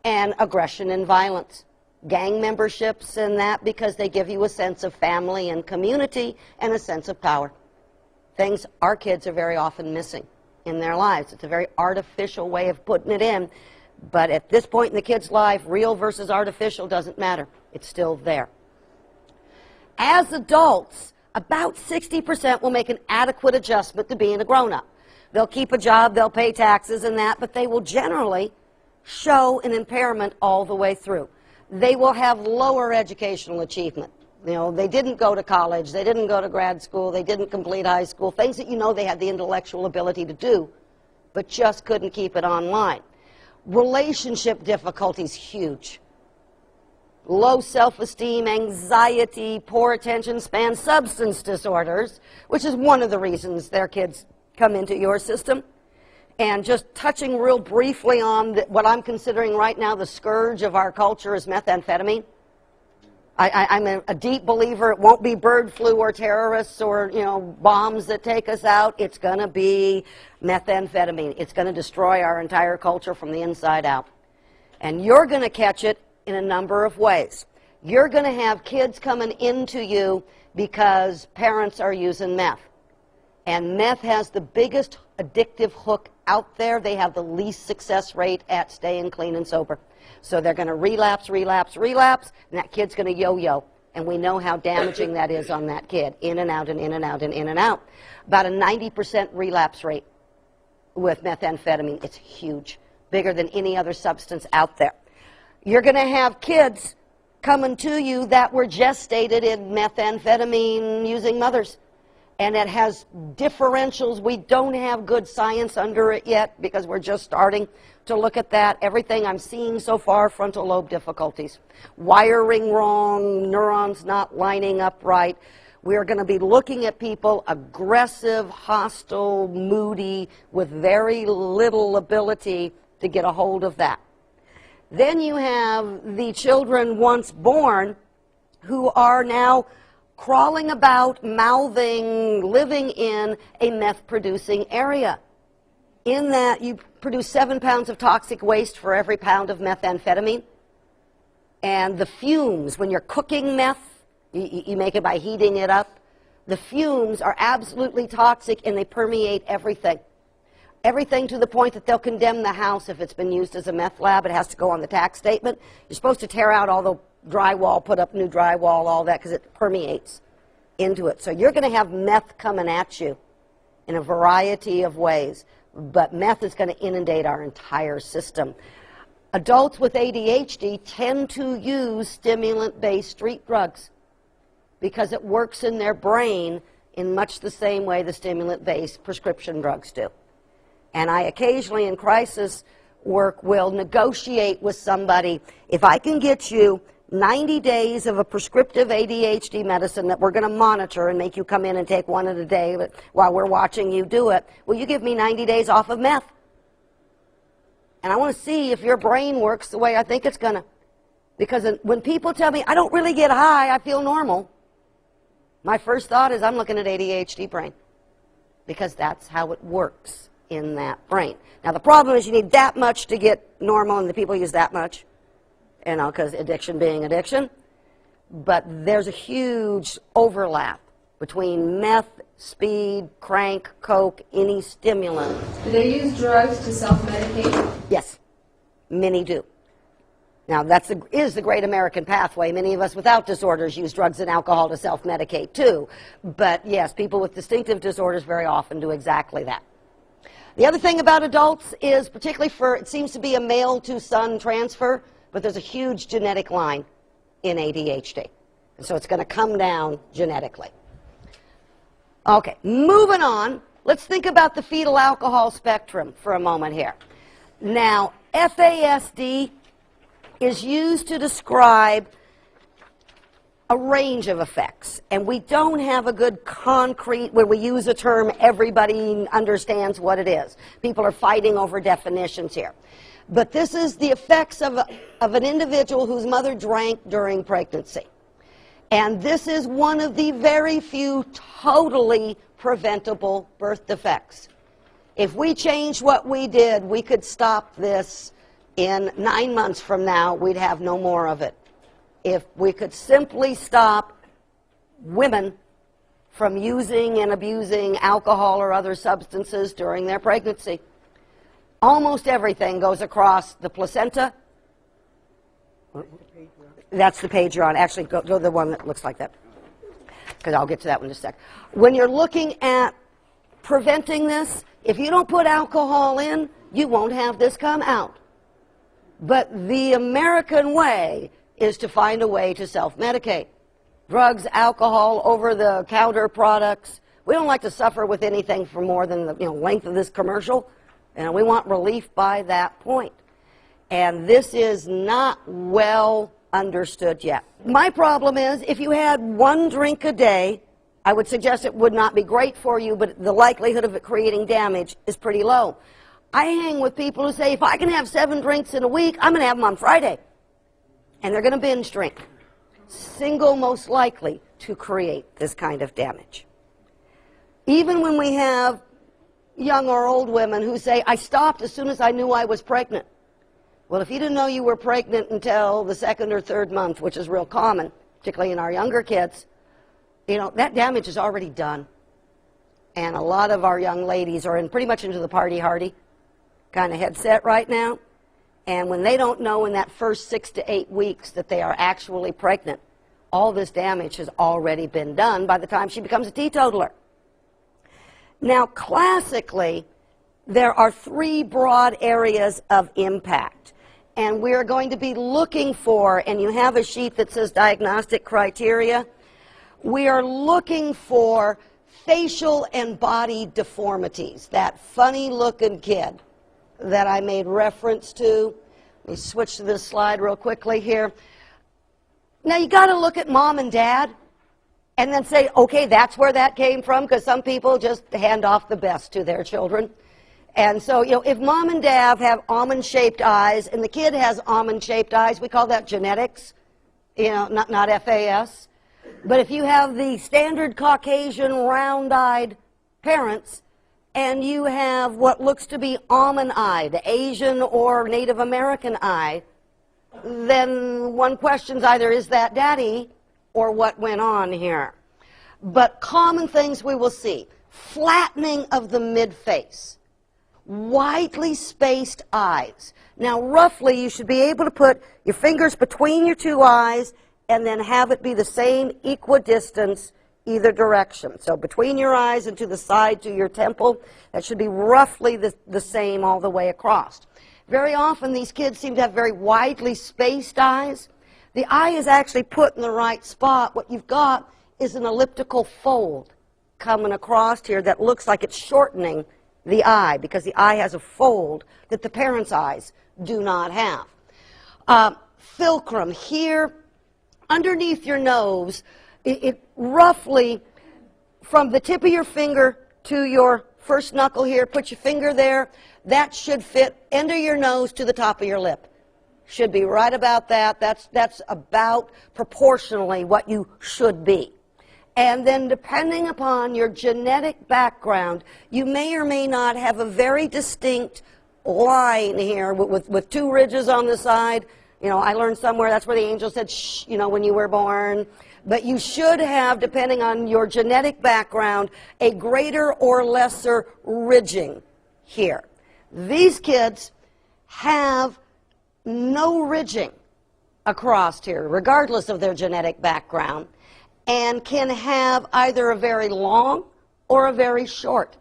and aggression and violence. Gang memberships and that because they give you a sense of family and community and a sense of power. Things our kids are very often missing in their lives. It's a very artificial way of putting it in, but at this point in the kid's life, real versus artificial doesn't matter. It's still there. As adults, about 60% will make an adequate adjustment to being a grown-up. They'll keep a job, they'll pay taxes and that, but they will generally show an impairment all the way through. They will have lower educational achievement. You know, they didn't go to college, they didn't go to grad school, they didn't complete high school, things that you know they had the intellectual ability to do, but just couldn't keep it online. Relationship difficulties, huge. Low self-esteem, anxiety, poor attention span, substance disorders, which is one of the reasons their kids come into your system. And just touching real briefly on what I'm considering right now the scourge of our culture is methamphetamine. I'm a deep believer it won't be bird flu or terrorists or, you know, bombs that take us out. It's going to be methamphetamine. It's going to destroy our entire culture from the inside out. And you're going to catch it in a number of ways. You're going to have kids coming into you because parents are using meth. And meth has the biggest addictive hook out there. They have the least success rate at staying clean and sober. So they're going to relapse, relapse, relapse, and that kid's going to yo-yo. And we know how damaging that is on that kid, in and out and in and out and in and out. About a 90% relapse rate with methamphetamine. It's huge, bigger than any other substance out there. You're going to have kids coming to you that were gestated in methamphetamine using mothers. And it has differentials. We don't have good science under it yet because we're just starting to look at that. Everything I'm seeing so far, frontal lobe difficulties. Wiring wrong, neurons not lining up right. We're going to be looking at people aggressive, hostile, moody, with very little ability to get a hold of that. Then you have the children once born who are now crawling about, mouthing, living in a meth-producing area. In that, you produce 7 pounds of toxic waste for every pound of methamphetamine. And the fumes, when you're cooking meth, you make it by heating it up, the fumes are absolutely toxic and they permeate everything. Everything to the point that they'll condemn the house if it's been used as a meth lab. It has to go on the tax statement. You're supposed to tear out all the drywall, put up new drywall, all that, because it permeates into it. So you're going to have meth coming at you in a variety of ways, but meth is going to inundate our entire system. Adults with ADHD tend to use stimulant-based street drugs because it works in their brain in much the same way the stimulant-based prescription drugs do. And I occasionally in crisis work will negotiate with somebody, if I can get you 90 days of a prescriptive ADHD medicine that we're going to monitor and make you come in and take one a day while we're watching you do it, will you give me 90 days off of meth? And I want to see if your brain works the way I think it's going to. Because when people tell me, I don't really get high, I feel normal, my first thought is I'm looking at ADHD brain. Because that's how it works in that brain. Now the problem is you need that much to get normal, and the people use that much. You know, because addiction being addiction. but there's a huge overlap between meth, speed, crank, coke, any stimulant. Do they use drugs to self-medicate? Yes, many do. Now, that is the great American pathway. Many of us without disorders use drugs and alcohol to self-medicate too. But yes, people with distinctive disorders very often do exactly that. The other thing about adults is, particularly it seems to be a male-to-son transfer, but there's a huge genetic line in ADHD. And so it's going to come down genetically. Okay, moving on. Let's think about the fetal alcohol spectrum for a moment here. Now, FASD is used to describe a range of effects, and we don't have a good concrete, when we use a term, everybody understands what it is. People are fighting over definitions here. But this is the effects of an individual whose mother drank during pregnancy. And this is one of the very few totally preventable birth defects. If we changed what we did, we could stop this. In 9 months from now, we'd have no more of it. If we could simply stop women from using and abusing alcohol or other substances during their pregnancy, almost everything goes across the placenta. That's the page you're on. Actually, go to the one that looks like that, because I'll get to that one in a sec. When you're looking at preventing this, if you don't put alcohol in, you won't have this come out. But the American way is to find a way to self-medicate. Drugs, alcohol, over-the-counter products. We don't like to suffer with anything for more than the length of this commercial, and we want relief by that point. And this is not well understood yet. My problem is, if you had 1 drink a day, I would suggest it would not be great for you, but the likelihood of it creating damage is pretty low. I hang with people who say, if I can have 7 drinks in a week, I'm going to have them on Friday. And they're going to binge drink. Single most likely to create this kind of damage. Even when we have young or old women who say, I stopped as soon as I knew I was pregnant. Well, if you didn't know you were pregnant until the 2nd or 3rd month, which is real common, particularly in our younger kids, that damage is already done. And a lot of our young ladies are pretty much into the party-hardy kind of headset right now. And when they don't know in that first 6 to 8 weeks that they are actually pregnant, all this damage has already been done by the time she becomes a teetotaler. Now, classically, there are 3 broad areas of impact. And we're going to be looking for, and you have a sheet that says diagnostic criteria, we are looking for facial and body deformities, that funny-looking kid that I made reference to. Let me switch to this slide real quickly here. Now, you got to look at mom and dad and then say, okay, that's where that came from, because some people just hand off the best to their children. And so, if mom and dad have almond-shaped eyes and the kid has almond-shaped eyes, we call that genetics, not FAS. But if you have the standard Caucasian round-eyed parents, and you have what looks to be almond-eyed, Asian or Native American eye, then one questions either, is that daddy or what went on here? But common things we will see: flattening of the mid-face, widely spaced eyes. Now, roughly, you should be able to put your fingers between your 2 eyes and then have it be the same equidistance either direction. So between your eyes and to the side to your temple, that should be roughly the same all the way across. Very often these kids seem to have very widely spaced eyes. The eye is actually put in the right spot. What you've got is an elliptical fold coming across here that looks like it's shortening the eye, because the eye has a fold that the parents' eyes do not have. Fulcrum here underneath your nose, it roughly, from the tip of your finger to your first knuckle here, put your finger there, that should fit end of your nose to the top of your lip. Should be right about that. That's about proportionally what you should be. And then depending upon your genetic background, you may or may not have a very distinct line here with 2 ridges on the side You know, I learned somewhere that's where the angel said, shh, you know, when you were born. But you should have, depending on your genetic background, a greater or lesser ridging here. These kids have no ridging across here, regardless of their genetic background, and can have either a very long or a very short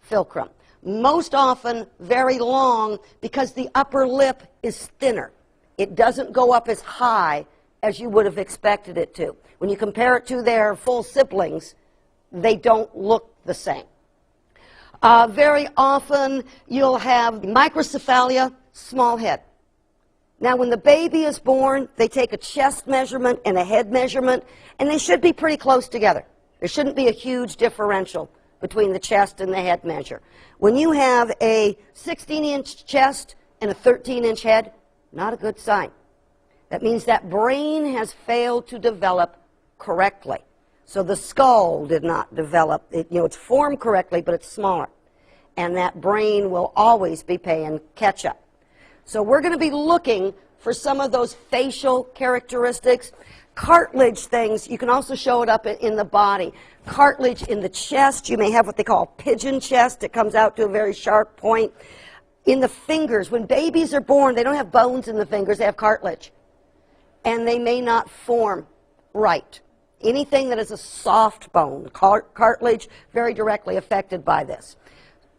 fulcrum. Most often very long because the upper lip is thinner. It doesn't go up as high as you would have expected it to. When you compare it to their full siblings, they don't look the same. Very often you'll have microcephalia, small head. Now when the baby is born, they take a chest measurement and a head measurement, and they should be pretty close together. There shouldn't be a huge differential between the chest and the head measure. When you have a 16-inch chest and a 13-inch head, not a good sign. That means that brain has failed to develop correctly. So the skull did not develop. It's formed correctly, but it's smaller. And that brain will always be paying catch up. So we're going to be looking for some of those facial characteristics. Cartilage things, you can also show it up in the body. Cartilage in the chest, you may have what they call pigeon chest. It comes out to a very sharp point. In the fingers, when babies are born, they don't have bones in the fingers, they have cartilage. And they may not form right. Anything that is a soft bone, cartilage, very directly affected by this.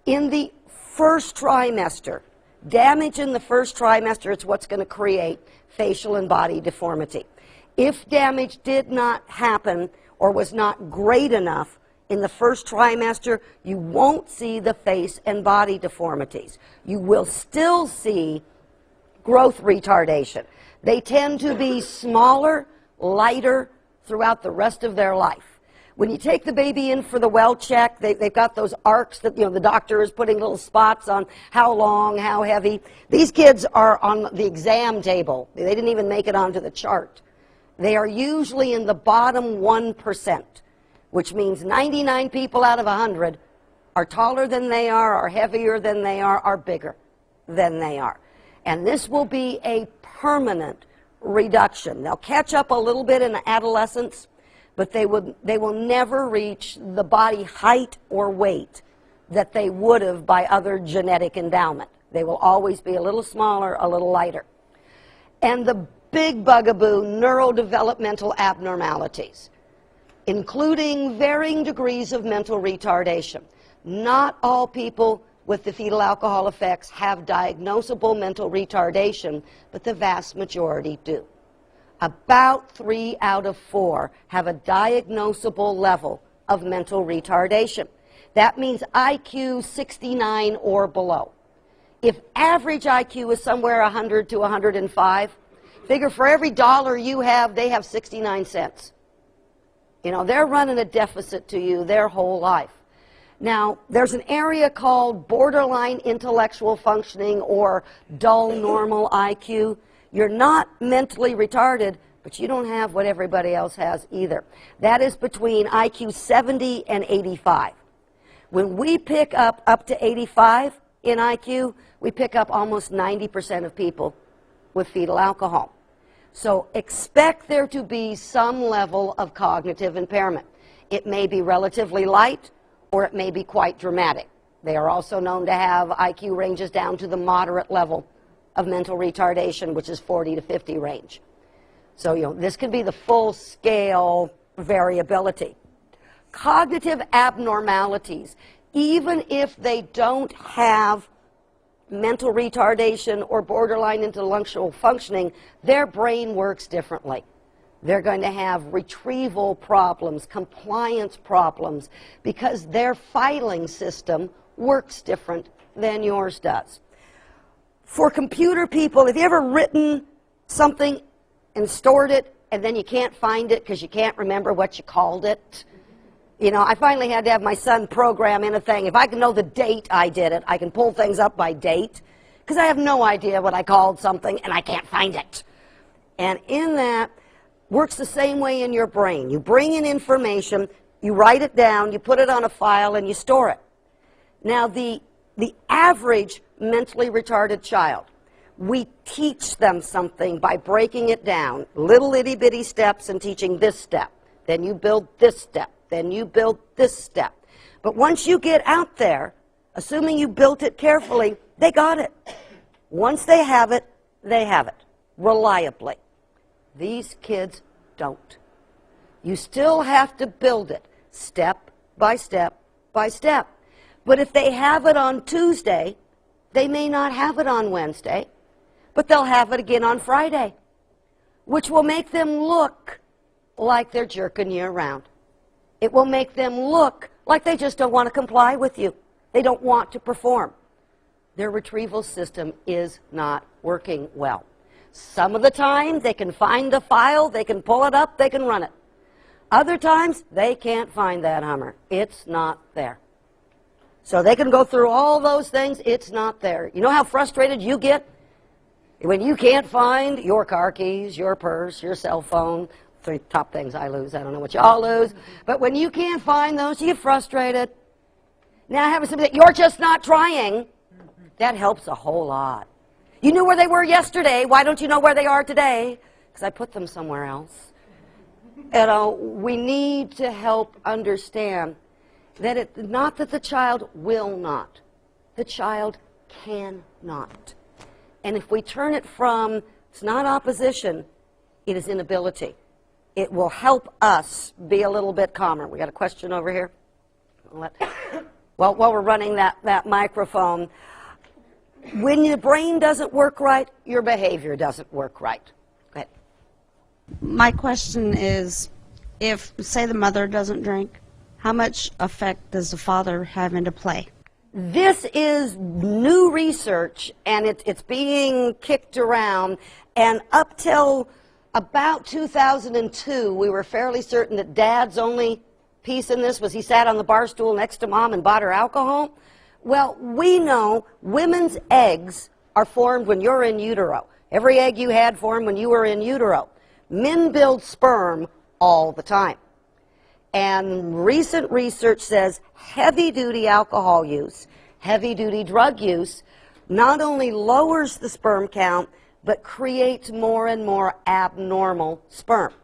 In the first trimester, damage in the first trimester is what's going to create facial and body deformity. If damage did not happen or was not great enough in the first trimester, you won't see the face and body deformities. You will still see growth retardation. They tend to be smaller, lighter throughout the rest of their life. When you take the baby in for the well check, they've got those arcs that, you know, the doctor is putting little spots on how long, how heavy. These kids are on the exam table. They didn't even make it onto the chart. They are usually in the bottom 1%, which means 99 people out of 100 are taller than they are heavier than they are bigger than they are. And this will be a permanent reduction. They'll catch up a little bit in adolescence, but they will never reach the body height or weight that they would have by other genetic endowment. They will always be a little smaller, a little lighter. And the big bugaboo, neurodevelopmental abnormalities, including varying degrees of mental retardation. Not all people with the fetal alcohol effects have diagnosable mental retardation, but the vast majority do. About 3 out of 4 have a diagnosable level of mental retardation. That means IQ 69 or below. If average IQ is somewhere 100 to 105, figure for every dollar you have, they have 69 cents. You know, they're running a deficit to you their whole life. Now, there's an area called borderline intellectual functioning or dull normal IQ. You're not mentally retarded, but you don't have what everybody else has either. That is between IQ 70 and 85. When we pick up to 85 in IQ, we pick up almost 90% of people with fetal alcohol. So expect there to be some level of cognitive impairment. It may be relatively light, or it may be quite dramatic. They are also known to have IQ ranges down to the moderate level of mental retardation, which is 40 to 50 range. So, you know, this can be the full-scale variability. Cognitive abnormalities, even if they don't have mental retardation or borderline intellectual functioning, their brain works differently. They're going to have retrieval problems, compliance problems, because their filing system works different than yours does. For computer people, have you ever written something and stored it and then you can't find it because you can't remember what you called it? You know, I finally had to have my son program in a thing. If I can know the date I did it, I can pull things up by date, because I have no idea what I called something and I can't find it. And in that, works the same way in your brain. You bring in information, you write it down, you put it on a file, and you store it. Now, the average mentally retarded child We teach them something by breaking it down, little itty bitty steps, and teaching this step. Then you build this step. Then you build this step. But once you get out there, assuming you built it carefully, they got it. Once they have it, reliably. These kids don't. You still have to build it step by step by step. But if they have it on Tuesday, they may not have it on Wednesday, but they'll have it again on Friday, which will make them look like they're jerking you around. It will make them look like they just don't want to comply with you. They don't want to perform. Their retrieval system is not working well. Some of the time, they can find the file, they can pull it up, they can run it. Other times, they can't find that Hummer. It's not there. So they can go through all those things, it's not there. You know how frustrated you get when you can't find your car keys, your purse, your cell phone? 3 top things I lose. I don't know what y'all lose. But when you can't find those, you get frustrated. Now having something that you're just not trying, that helps a whole lot. You knew where they were yesterday. Why don't you know where they are today? Because I put them somewhere else. We need to help understand that it's not that the child will not. The child cannot. And if we turn it from, it's not opposition, it is inability. It will help us be a little bit calmer. We got a question over here? While we're running that microphone, when your brain doesn't work right, your behavior doesn't work right. Go ahead. My question is, if, say, the mother doesn't drink, how much effect does the father have into play? This is new research, and it's being kicked around, and up till about 2002, we were fairly certain that Dad's only piece in this was he sat on the bar stool next to Mom and bought her alcohol. Well, we know women's eggs are formed when you're in utero. Every egg you had formed when you were in utero. Men build sperm all the time. And recent research says heavy-duty alcohol use, heavy-duty drug use, not only lowers the sperm count, but creates more and more abnormal sperm.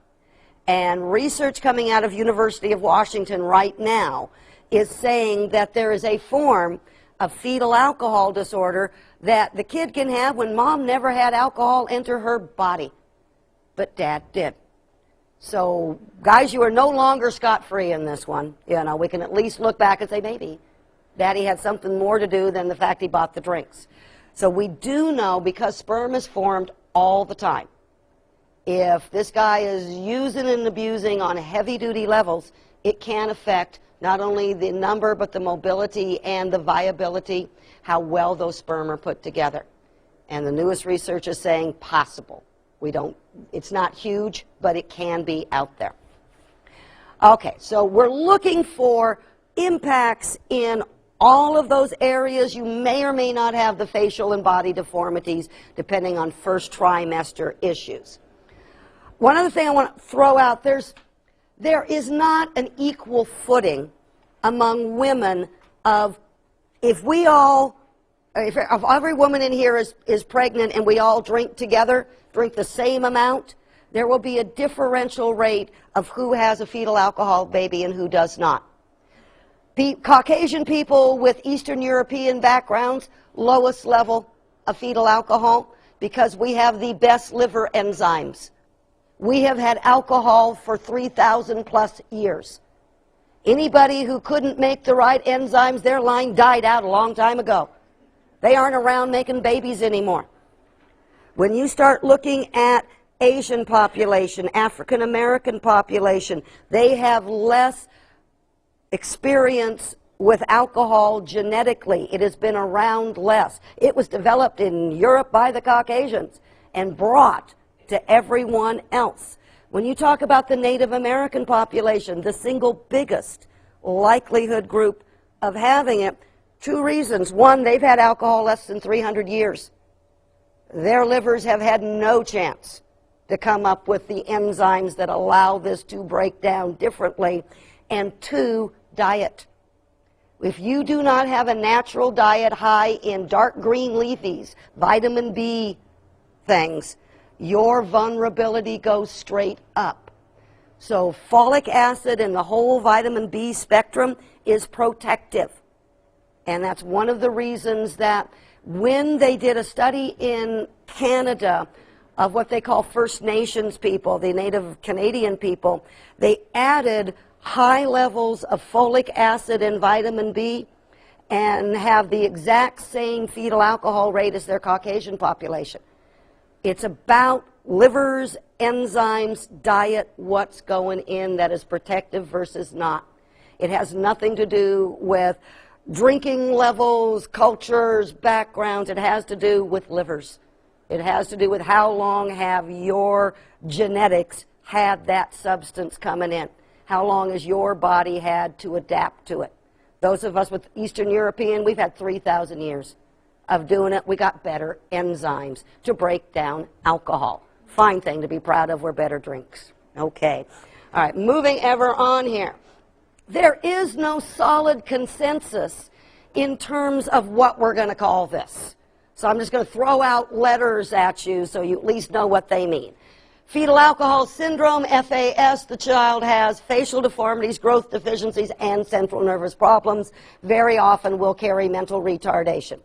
And research coming out of University of Washington right now is saying that there is a form of fetal alcohol disorder that the kid can have when Mom never had alcohol enter her body, but Dad did. So, guys, you are no longer scot-free in this one. You know, we can at least look back and say, maybe Daddy had something more to do than the fact he bought the drinks. So we do know, because sperm is formed all the time, if this guy is using and abusing on heavy-duty levels, it can affect not only the number, but the mobility and the viability, how well those sperm are put together. And the newest research is saying possible. It's not huge, but it can be out there. Okay, so we're looking for impacts in all of those areas. You may or may not have the facial and body deformities, depending on first trimester issues. One other thing I want to throw out, there is not an equal footing among women of, if every woman in here is pregnant and we all drink together, drink the same amount, there will be a differential rate of who has a fetal alcohol baby and who does not. Caucasian people with Eastern European backgrounds, lowest level of fetal alcohol, because we have the best liver enzymes. We have had alcohol for 3,000 plus years. Anybody who couldn't make the right enzymes, their line died out a long time ago. They aren't around making babies anymore. When you start looking at Asian population, African American population, they have less experience with alcohol genetically. It has been around less. It was developed in Europe by the Caucasians and brought to everyone else. When you talk about the Native American population, the single biggest likelihood group of having it, 2 reasons. One, they've had alcohol less than 300 years. Their livers have had no chance to come up with the enzymes that allow this to break down differently. And 2, diet. If you do not have a natural diet high in dark green leafies, vitamin B, things, your vulnerability goes straight up. So folic acid in the whole vitamin B spectrum is protective. And that's one of the reasons that when they did a study in Canada of what they call First Nations people, the Native Canadian people, they added high levels of folic acid and vitamin B and have the exact same fetal alcohol rate as their Caucasian population. It's about livers, enzymes, diet, what's going in that is protective versus not. It has nothing to do with drinking levels, cultures, backgrounds. It has to do with livers. It has to do with how long have your genetics had that substance coming in. How long has your body had to adapt to it? Those of us with Eastern European, we've had 3,000 years of doing it. We got better enzymes to break down alcohol. Fine thing to be proud of. We're better drinks. Okay. All right, moving ever on here. There is no solid consensus in terms of what we're going to call this. So I'm just going to throw out letters at you so you at least know what they mean. Fetal alcohol syndrome, FAS, the child has facial deformities, growth deficiencies, and central nervous problems. Very often will carry mental retardation.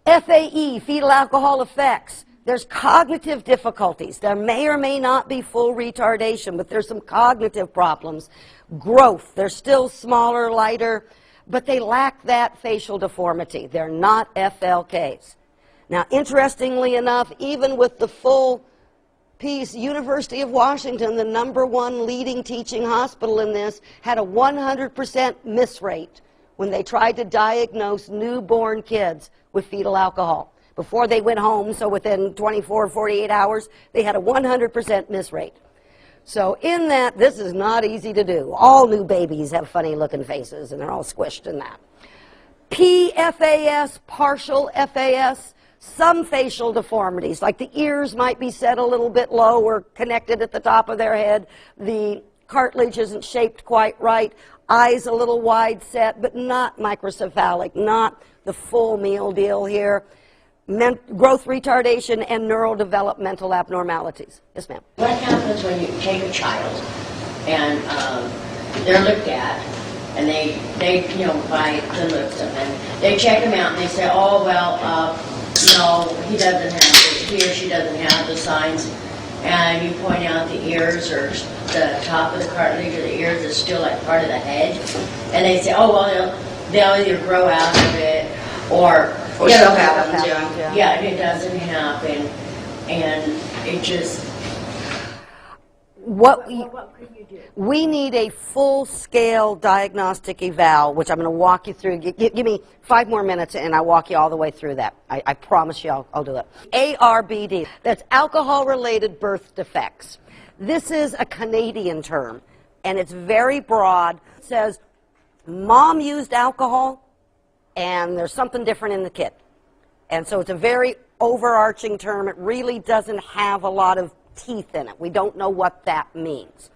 FAE, fetal alcohol effects. There's cognitive difficulties. There may or may not be full retardation, but there's some cognitive problems. Growth, they're still smaller, lighter, but they lack that facial deformity. They're not FLKs. Now, interestingly enough, even with the full piece, University of Washington, the #1 leading teaching hospital in this, had a 100% miss rate when they tried to diagnose newborn kids with fetal alcohol. Before they went home, so within 24, 48 hours, they had a 100% miss rate. So in that, this is not easy to do. All new babies have funny looking faces, and they're all squished in that. PFAS, partial FAS, some facial deformities, like the ears might be set a little bit low or connected at the top of their head. The cartilage isn't shaped quite right. Eyes a little wide set, but not microcephalic, not the full meal deal here. Growth retardation and neurodevelopmental abnormalities. Yes, ma'am. What happens when you take a child and they're looked at and they by the looks of them, they check them out and they say, oh, well, no, he or she doesn't have the signs, and you point out the ears or the top of the cartilage or the ears is still like part of the head, and they say, oh, well, they'll either grow out of it or still happens, yeah, it doesn't happen, and it just... What could you do? We need a full-scale diagnostic eval, which I'm going to walk you through. Give me 5 more minutes, and I'll walk you all the way through that. I promise you I'll do it. ARBD, that's alcohol-related birth defects. This is a Canadian term, and it's very broad. It says, mom used alcohol, and there's something different in the kid. And so it's a very overarching term. It really doesn't have a lot of teeth in it. We don't know what that means.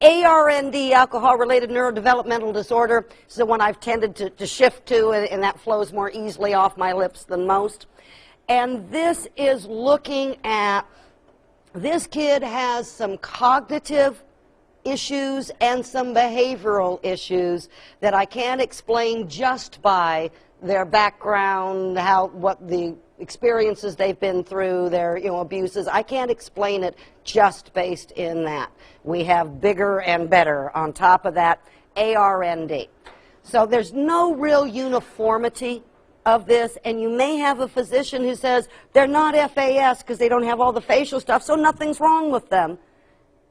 ARND, alcohol-related neurodevelopmental disorder, is the one I've tended to shift to, and that flows more easily off my lips than most. And this is looking at, this kid has some cognitive issues and some behavioral issues that I can't explain just by their background, what the experiences they've been through, their abuses. I can't explain it just based in that. We have bigger and better on top of that, ARND. So there's no real uniformity of this, and you may have a physician who says they're not FAS because they don't have all the facial stuff, so nothing's wrong with them.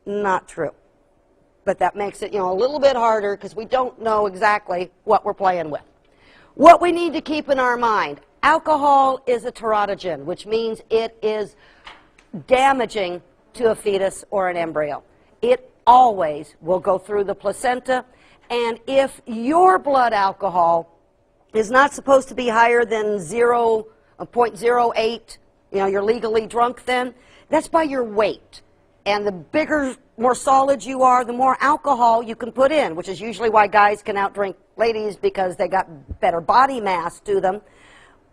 Not true. But that makes it a little bit harder because we don't know exactly what we're playing with. What we need to keep in our mind, alcohol is a teratogen, which means it is damaging to a fetus or an embryo. It always will go through the placenta, and if your blood alcohol is not supposed to be higher than 0.08, you're legally drunk then, that's by your weight. And the bigger, more solid you are, the more alcohol you can put in, which is usually why guys can outdrink ladies because they got better body mass to them.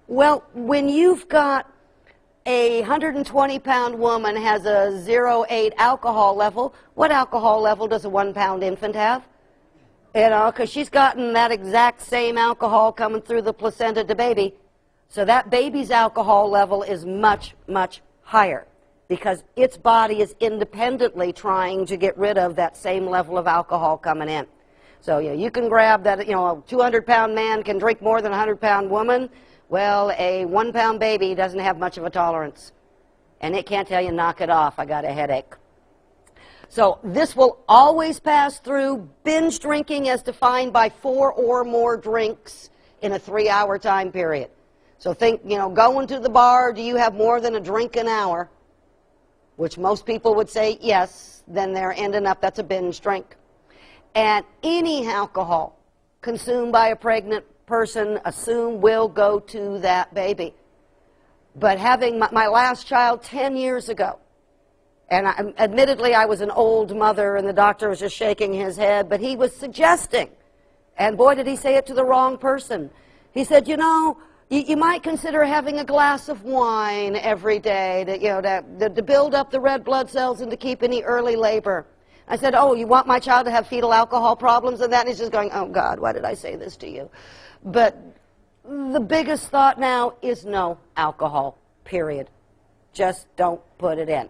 Well, when you've got a 120-pound woman has a 0.8 alcohol level, what alcohol level does a 1-pound infant have? You know, because she's gotten that exact same alcohol coming through the placenta to baby. So that baby's alcohol level is much, much higher because its body is independently trying to get rid of that same level of alcohol coming in. So you can grab that, a 200-pound man can drink more than a 100-pound woman. Well, a 1-pound baby doesn't have much of a tolerance. And it can't tell you, knock it off, I got a headache. So this will always pass through binge drinking as defined by 4 or more drinks in a 3-hour time period. So think, going to the bar, do you have more than a drink an hour? Which most people would say yes, then they're ending up, that's a binge drink. And any alcohol consumed by a pregnant person, assume will go to that baby. But having my last child 10 years ago, and admittedly I was an old mother and the doctor was just shaking his head, but he was suggesting, and boy did he say it to the wrong person. He said, you might consider having a glass of wine every day to build up the red blood cells and to keep any early labor. I said, oh, you want my child to have fetal alcohol problems and that? And he's just going, oh God, why did I say this to you? But the biggest thought now is no alcohol, period. Just don't put it in.